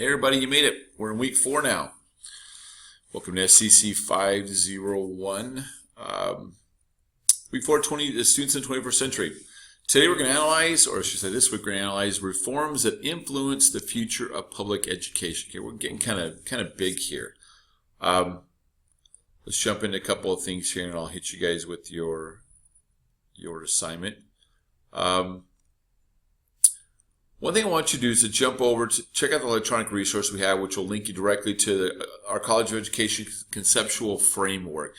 Hey everybody, you made it. We're in week 4 now. Welcome to SEC501. Week 4, the students in the 21st century. Today we're going to analyze, or I should say this week we're going to analyze reforms that influence the future of public education. Okay, we're getting kind of big here. Let's jump into a couple of things here and I'll hit you guys with your assignment. One thing I want you to do is to jump over to check out the electronic resource we have, which will link you directly to our College of Education conceptual framework.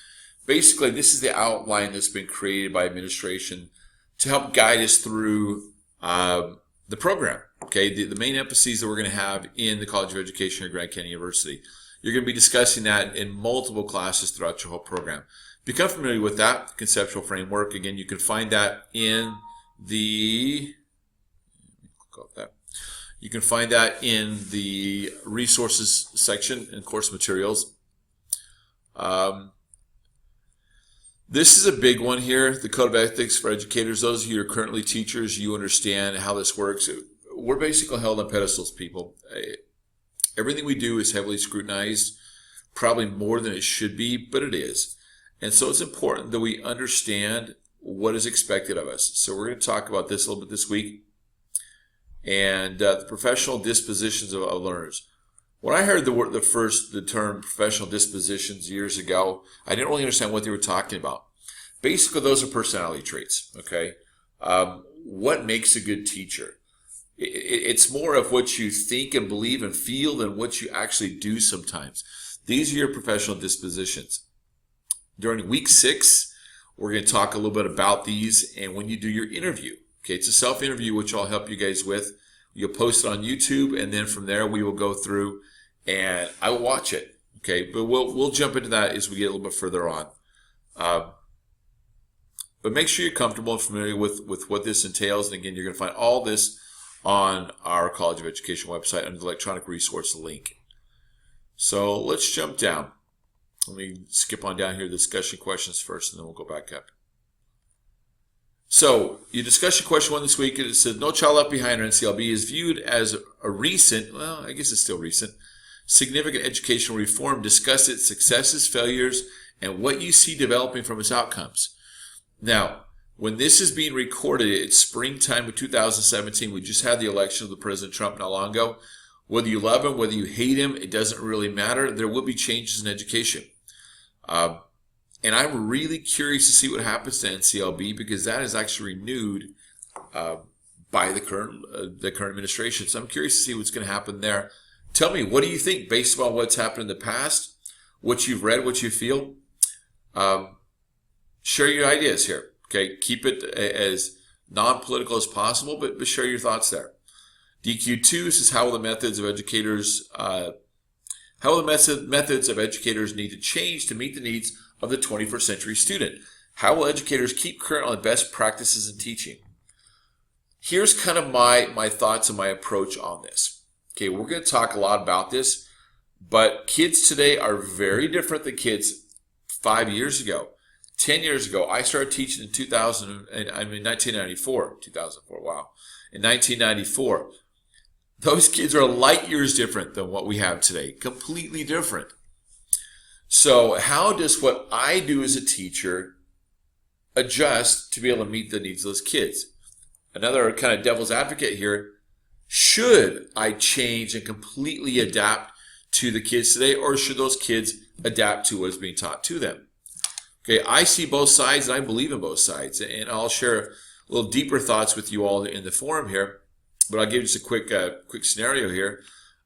Basically, this is the outline that's been created by administration to help guide us through the program. Okay, the main emphases that we're going to have in the College of Education at Grand Canyon University. You're going to be discussing that in multiple classes throughout your whole program. Become familiar with that conceptual framework. Again, you can find that in the You can find that in the resources section in course materials. This is a big one here, the Code of Ethics for Educators. Those of you who are currently teachers, you understand how this works. We're basically held on pedestals, people. Everything we do is heavily scrutinized, probably more than it should be, but it is. And so it's important that we understand what is expected of us. So we're going to talk about this a little bit this week. And the professional dispositions of learners. When I heard the term professional dispositions years ago, I didn't really understand what they were talking about. Basically, those are personality traits. Okay, what makes a good teacher? It's more of what you think and believe and feel than what you actually do sometimes. These are your professional dispositions. During week 6, we're going to talk a little bit about these, and when you do your interview. Okay, it's a self-interview, which I'll help you guys with. You'll post it on YouTube, and then from there we will go through, and I will watch it. Okay, but we'll jump into that as we get a little bit further on. But make sure you're comfortable and familiar with what this entails. And again, you're going to find all this on our College of Education website under the electronic resource link. So let's jump down. Let me skip on down here, discussion questions first, and then we'll go back up. So, your discussion question 1 this week, it says, No Child Left Behind, or NCLB, is viewed as a recent, well, I guess it's still recent, significant educational reform. Discuss its successes, failures, and what you see developing from its outcomes. Now, when this is being recorded, it's springtime of 2017. We just had the election of the President Trump not long ago. Whether you love him, whether you hate him, it doesn't really matter. There will be changes in education. And I'm really curious to see what happens to NCLB, because that is actually renewed by the current administration. So I'm curious to see what's going to happen there. Tell me, what do you think based on what's happened in the past, what you've read, what you feel? Share your ideas here. Okay, keep it as non-political as possible, but share your thoughts there. DQ2 says, how will the methods of educators need to change to meet the needs of the 21st century student? How will educators keep current on the best practices in teaching? Here's kind of my thoughts and my approach on this. Okay, we're going to talk a lot about this, but kids today are very different than kids 5 years ago. 10 years ago, I started teaching in 1994. 2004, wow. In 1994. Those kids are light years different than what we have today. Completely different. So how does what I do as a teacher adjust to be able to meet the needs of those kids? Another kind of devil's advocate here. Should I change and completely adapt to the kids today, or should those kids adapt to what is being taught to them? Okay, I see both sides and I believe in both sides. And I'll share a little deeper thoughts with you all in the forum here. But I'll give you just a quick scenario here.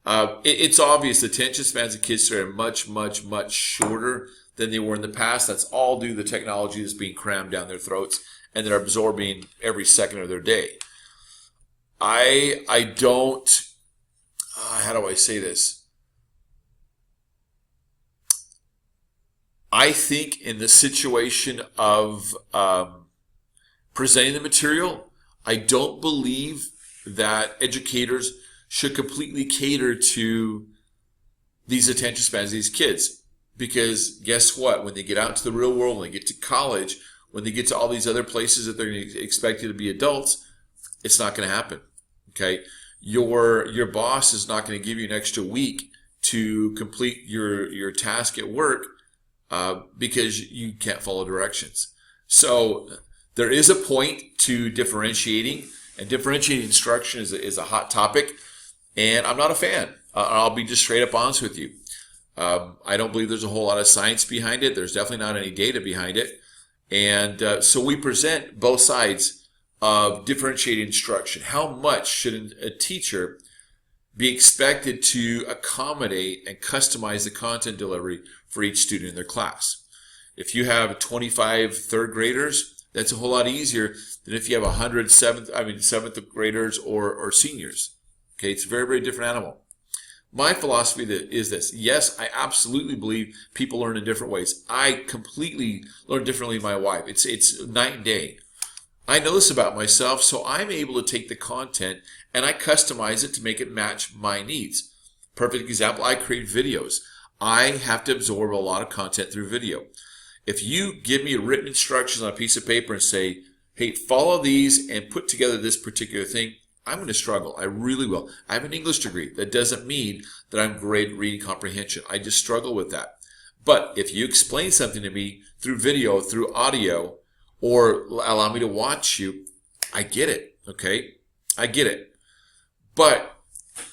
It's obvious the attention spans of kids today are much, much, much shorter than they were in the past. That's all due to the technology that's being crammed down their throats, and they're absorbing every second of their day. I don't, how do I say this? I think in the situation of presenting the material, I don't believe that educators should completely cater to these attention spans of these kids. Because guess what? When they get out into the real world, when they get to college, when they get to all these other places that they're expected to be adults, it's not going to happen. Okay? your boss is not going to give you an extra week to complete your task at work because you can't follow directions. So there is a point to differentiating, and differentiating instruction is a hot topic, and I'm not a fan. I'll be just straight up honest with you. I don't believe there's a whole lot of science behind it. There's definitely not any data behind it. And so we present both sides of differentiated instruction. How much should a teacher be expected to accommodate and customize the content delivery for each student in their class? If you have 25 third graders, that's a whole lot easier than if you have 100 seventh graders or seniors. Okay, it's a very, very different animal. My philosophy is this. Yes, I absolutely believe people learn in different ways. I completely learn differently than my wife. It's night and day. I know this about myself, so I'm able to take the content and I customize it to make it match my needs. Perfect example, I create videos. I have to absorb a lot of content through video. If you give me written instructions on a piece of paper and say, hey, follow these and put together this particular thing, I'm going to struggle. I really will. I have an English degree. That doesn't mean that I'm great at reading comprehension. I just struggle with that. But if you explain something to me through video, through audio, or allow me to watch you, I get it, okay? I get it. But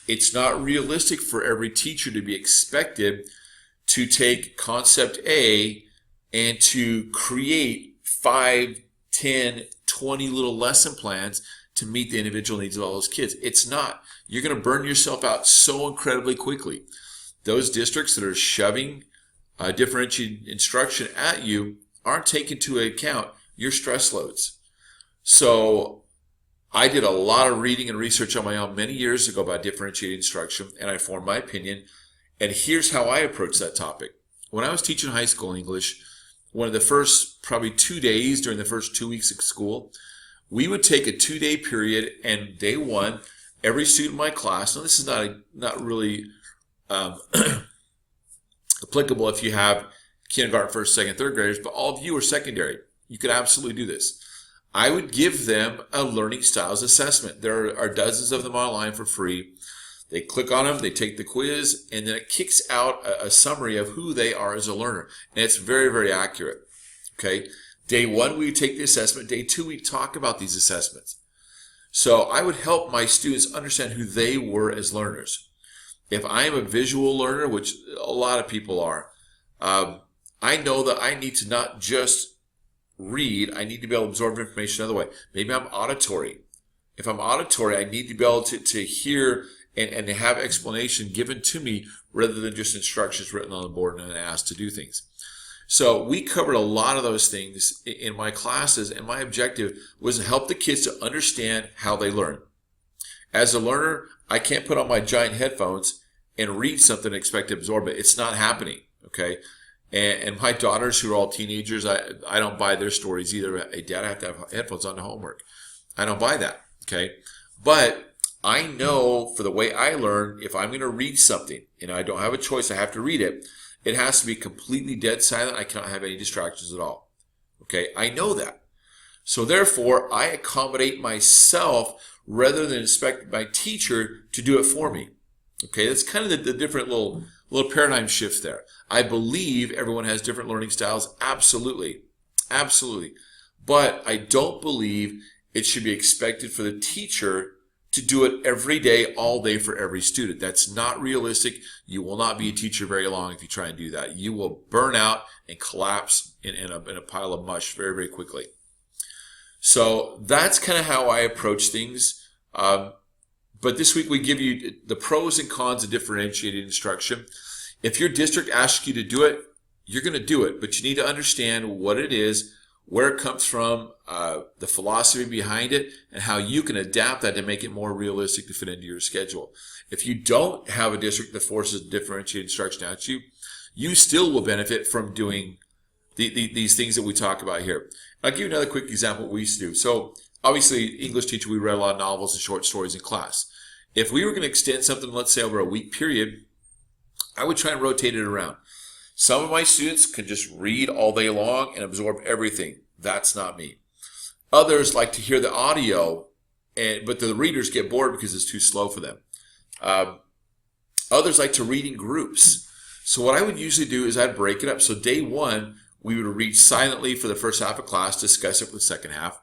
it's not realistic for every teacher to be expected to take concept A and to create 5, 10, 20 little lesson plans to meet the individual needs of all those kids. It's not. You're going to burn yourself out so incredibly quickly. Those districts that are shoving differentiated instruction at you aren't taking into account your stress loads. So I did a lot of reading and research on my own many years ago about differentiated instruction, and I formed my opinion. And here's how I approach that topic. When I was teaching high school English, one of the first probably 2 days during the first 2 weeks of school, we would take a 2-day period, and day one, every student in my class, now this is not really applicable if you have kindergarten, first, second, third graders, but all of you are secondary. You could absolutely do this. I would give them a learning styles assessment. There are dozens of them online for free. They click on them, they take the quiz, and then it kicks out a summary of who they are as a learner. And it's very, very accurate. Okay. Day one, we take the assessment. Day two, we talk about these assessments. So I would help my students understand who they were as learners. If I am a visual learner, which a lot of people are, I know that I need to not just read, I need to be able to absorb information another way. Maybe I'm auditory. If I'm auditory, I need to be able to hear and to have explanation given to me rather than just instructions written on the board and asked to do things. So we covered a lot of those things in my classes, and my objective was to help the kids to understand how they learn. As a learner, I can't put on my giant headphones and read something and expect to absorb it. It's not happening, okay? And my daughters, who are all teenagers, I don't buy their stories either. Hey, Dad, I have to have headphones on to homework. I don't buy that, okay? But I know for the way I learn, if I'm going to read something and I don't have a choice, I have to read it, it has to be completely dead silent. I cannot have any distractions at all. Okay, I know that. So therefore, I accommodate myself rather than expect my teacher to do it for me. Okay, that's kind of the different little paradigm shift there. I believe everyone has different learning styles. Absolutely. Absolutely. But I don't believe it should be expected for the teacher to do it every day, all day for every student. That's not realistic. You will not be a teacher very long if you try and do that. You will burn out and collapse in a pile of mush very, very quickly. So that's kind of how I approach things. But this week we give you the pros and cons of differentiated instruction. If your district asks you to do it, you're going to do it. But you need to understand what it is, where it comes from, the philosophy behind it, and how you can adapt that to make it more realistic to fit into your schedule. If you don't have a district that forces differentiated instruction at you, you still will benefit from doing these things that we talk about here. I'll give you another quick example of what we used to do. So obviously, English teacher, we read a lot of novels and short stories in class. If we were going to extend something, let's say over a week period, I would try and rotate it around. Some of my students can just read all day long and absorb everything. That's not me. Others like to hear the audio but the readers get bored because it's too slow for them. Others like to read in groups. So what I would usually do is I'd break it up. So day one, we would read silently for the first half of class, discuss it for the second half.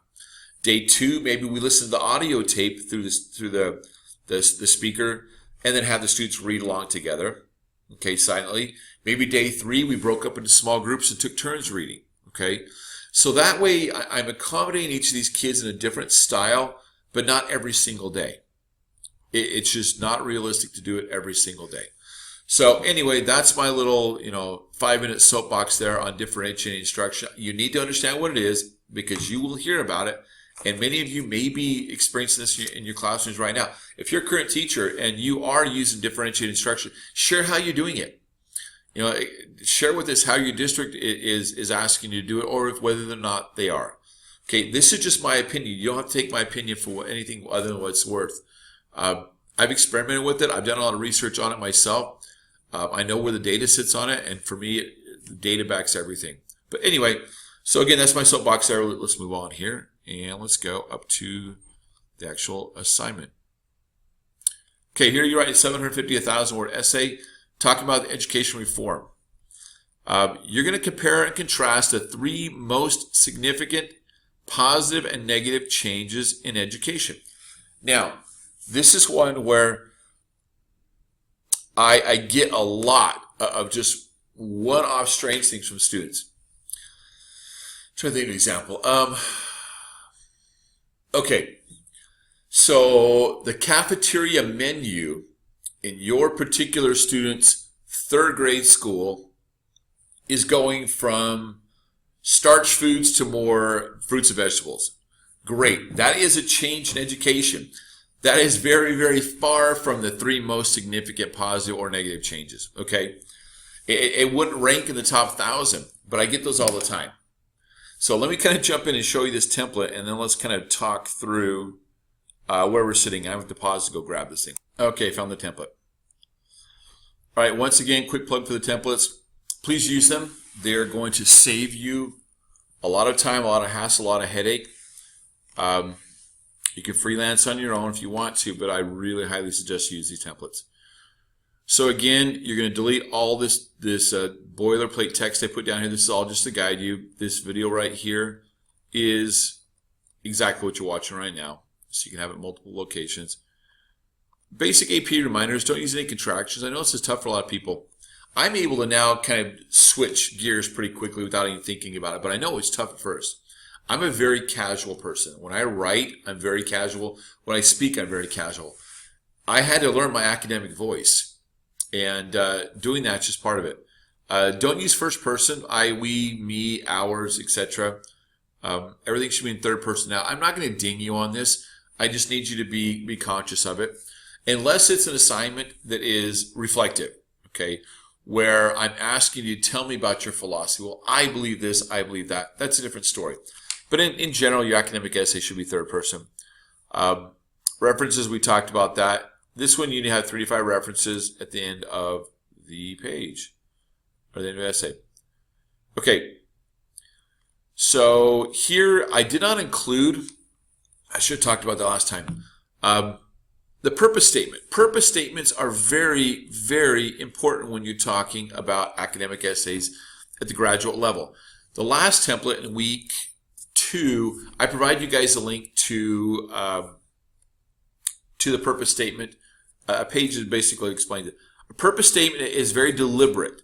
Day two, maybe we listen to the audio tape through the speaker, and then have the students read along together, okay, silently. Maybe day three, we broke up into small groups and took turns reading, okay. So that way, I'm accommodating each of these kids in a different style, but not every single day. It's just not realistic to do it every single day. So anyway, that's my little, 5-minute soapbox there on differentiating instruction. You need to understand what it is because you will hear about it. And many of you may be experiencing this in your classrooms right now. If you're a current teacher and you are using differentiated instruction, share how you're doing it. Share with us how your district is asking you to do it, or whether or not they are. Okay, this is just my opinion. You don't have to take my opinion for anything other than what it's worth. I've experimented with it. I've done a lot of research on it myself. I know where the data sits on it, and for me, the data backs everything. But anyway, so again, that's my soapbox there. Let's move on here, and let's go up to the actual assignment. Okay, here you're writing a 750, 1,000-word essay talking about the education reform. You're going to compare and contrast the 3 most significant positive and negative changes in education. Now, this is one where I get a lot of just one-off strange things from students. I'm trying to think of an example. Okay, so the cafeteria menu in your particular student's 3rd grade school is going from starch foods to more fruits and vegetables. Great. That is a change in education. That is very, very far from the 3 most significant positive or negative changes, okay? It wouldn't rank in the top 1,000, but I get those all the time. So let me kind of jump in and show you this template, and then let's kind of talk through where we're sitting. I have to pause to go grab this thing. Okay, found the template. All right, once again, quick plug for the templates. Please use them. They're going to save you a lot of time, a lot of hassle, a lot of headache. You can freelance on your own if you want to, but I really highly suggest you use these templates. So again, you're going to delete all this boilerplate text I put down here. This is all just to guide you. This video right here is exactly what you're watching right now. So you can have it in multiple locations. Basic AP reminders, don't use any contractions. I know this is tough for a lot of people. I'm able to now kind of switch gears pretty quickly without even thinking about it, but I know it's tough at first. I'm a very casual person. When I write, I'm very casual. When I speak, I'm very casual. I had to learn my academic voice, and doing that's just part of it. Don't use first person, I, we, me, ours, etc. Everything should be in third person. Now, I'm not going to ding you on this. I just need you to be conscious of it. Unless it's an assignment that is reflective, okay, where I'm asking you to tell me about your philosophy. Well, I believe this, I believe that. That's a different story. But in general, your academic essay should be third person. References, we talked about that. This one, you need to have 3 to 5 references at the end of the page, or the end of the essay. Okay. So here, I did not include, I should have talked about that last time, the purpose statement. Purpose statements are very, very important when you're talking about academic essays at the graduate level. The last template in week 2, I provide you guys a link to the purpose statement. A page that basically explains it. A purpose statement is very deliberate.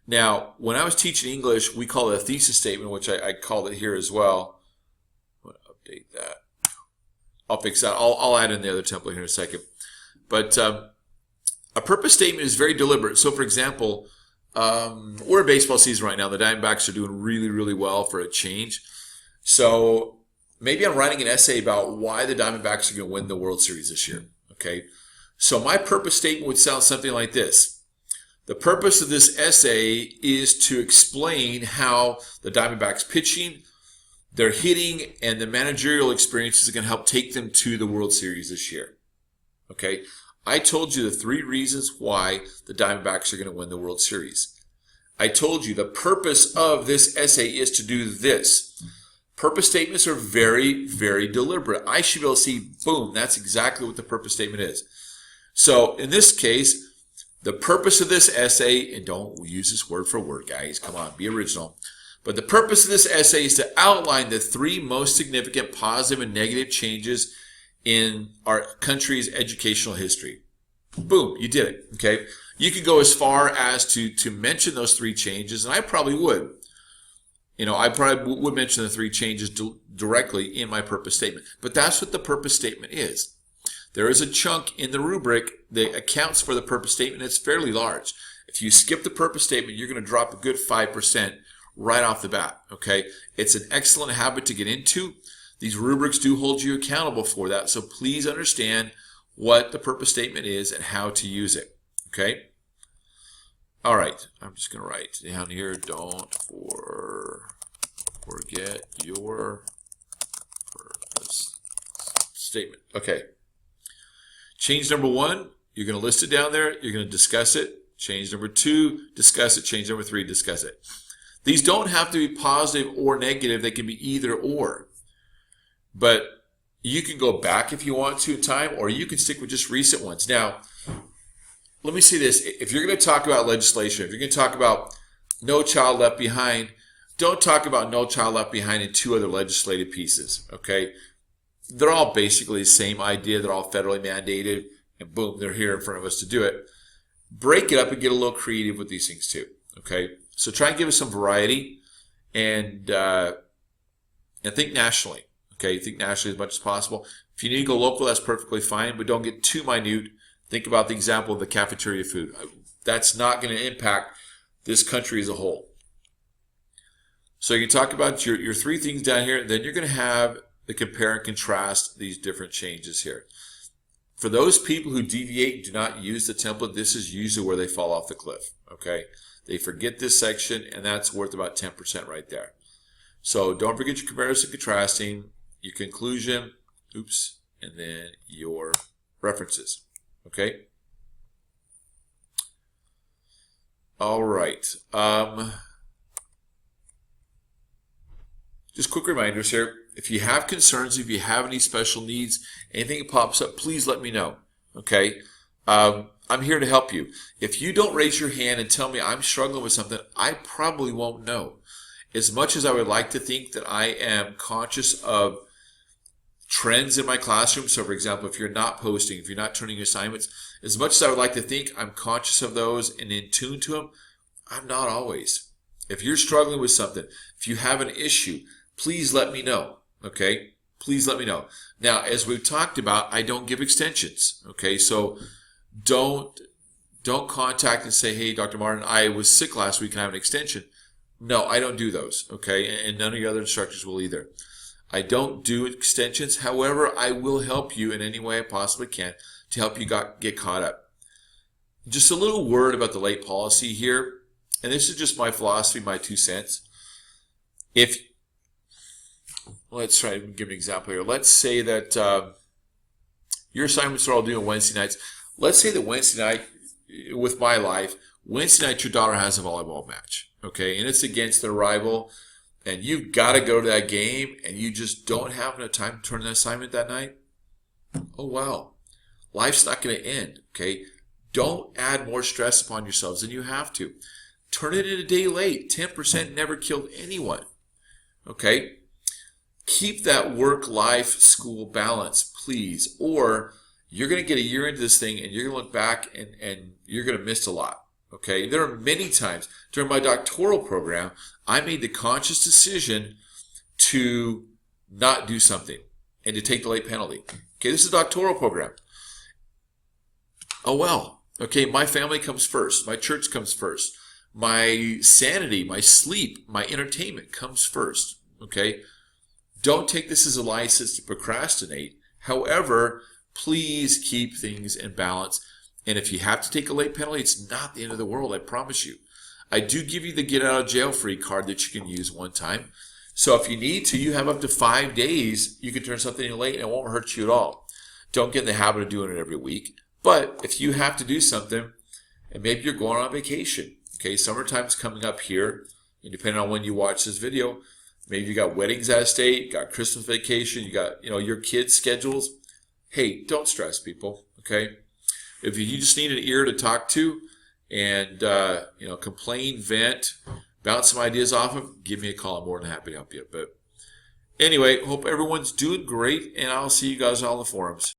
Now, when I was teaching English, we call it a thesis statement, which I call it here as well. I'm going to update that. I'll fix that. I'll add in the other template here in a second. But a purpose statement is very deliberate. So, for example, we're in baseball season right now. The Diamondbacks are doing really, really well for a change. So maybe I'm writing an essay about why the Diamondbacks are going to win the World Series this year. Okay. So my purpose statement would sound something like this. The purpose of this essay is to explain how the Diamondbacks pitching, their hitting, and the managerial experiences are going to help take them to the World Series this year. Okay. I told you the 3 reasons why the Diamondbacks are going to win the World Series. I told you the purpose of this essay is to do this. Purpose statements are very, very deliberate. I should be able to see, boom, that's exactly what the purpose statement is. So in this case, the purpose of this essay, and don't use this word for word, guys, come on, be original. But the purpose of this essay is to outline the 3 most significant positive and negative changes in our country's educational history. Boom, you did it, okay? You could go as far as to mention those 3 changes, and I probably would. You know, I probably would mention the 3 changes directly in my purpose statement. But that's what the purpose statement is. There is a chunk in the rubric that accounts for the purpose statement. It's fairly large. If you skip the purpose statement, you're going to drop a good 5% right off the bat, okay? It's an excellent habit to get into. These rubrics do hold you accountable for that, so please understand what the purpose statement is and how to use it, okay? All right, I'm just going to write down here, don't forget your purpose statement. Okay. Change number 1, you're going to list it down there. You're going to discuss it. Change number 2, discuss it. Change number 3, discuss it. These don't have to be positive or negative. They can be either or. But you can go back if you want to in time, or you can stick with just recent ones. Now, let me say this. If you're going to talk about legislation, if you're going to talk about No Child Left Behind, don't talk about No Child Left Behind in 2 other legislative pieces, okay? They're all basically the same idea. They're all federally mandated, and boom, they're here in front of us to do it. Break it up and get a little creative with these things too, okay? So try and give us some variety, and think nationally, okay? Think nationally as much as possible. If you need to go local, that's perfectly fine, but don't get too minute. Think about the example of the cafeteria food. That's not going to impact this country as a whole. So you can talk about your 3 things down here, then you're going to have the compare and contrast these different changes here. For those people who deviate and do not use the template, this is usually where they fall off the cliff, okay? They forget this section, and that's worth about 10% right there. So don't forget your comparison, contrasting, your conclusion, and then your references, okay? All right. Just quick reminders here. If you have concerns, if you have any special needs, anything that pops up, please let me know, okay? I'm here to help you. If you don't raise your hand and tell me I'm struggling with something, I probably won't know. As much as I would like to think that I am conscious of trends in my classroom, so for example, if you're not posting, if you're not turning your assignments, as much as I would like to think I'm conscious of those and in tune to them, I'm not always. If you're struggling with something, if you have an issue, please let me know, okay? Please let me know. Now, as we've talked about, I don't give extensions, okay? So don't contact and say, hey, Dr. Martin, I was sick last week and I have an extension. No, I don't do those, okay? And none of your other instructors will either. I don't do extensions. However, I will help you in any way I possibly can to help you get caught up. Just a little word about the late policy here, and this is just my philosophy, my 2 cents. Let's try and give an example here. Let's say that your assignments are all due on Wednesday nights. Let's say that Wednesday night, with my life, Wednesday night your daughter has a volleyball match, okay? And it's against their rival, and you've got to go to that game, and you just don't have enough time to turn in the assignment that night. Oh, wow. Life's not going to end, okay? Don't add more stress upon yourselves than you have to. Turn it in a day late. 10% never killed anyone, okay? Keep that work-life school balance, please, or you're going to get a year into this thing and you're going to look back and you're going to miss a lot, okay? There are many times during my doctoral program, I made the conscious decision to not do something and to take the late penalty. Okay, this is a doctoral program. Oh, well, okay, my family comes first. My church comes first. My sanity, my sleep, my entertainment comes first, okay? Don't take this as a license to procrastinate. However, please keep things in balance. And if you have to take a late penalty, it's not the end of the world, I promise you. I do give you the get out of jail free card that you can use one time. So if you need to, you have up to 5 days. You can turn something in late and it won't hurt you at all. Don't get in the habit of doing it every week. But if you have to do something, and maybe you're going on vacation, okay, summertime's coming up here, and depending on when you watch this video, Maybe you got weddings out of state, you got Christmas vacation, you got, your kids' schedules. Hey, don't stress, people, okay? If you just need an ear to talk to and, complain, vent, bounce some ideas off of, give me a call. I'm more than happy to help you. But anyway, hope everyone's doing great, and I'll see you guys on all the forums.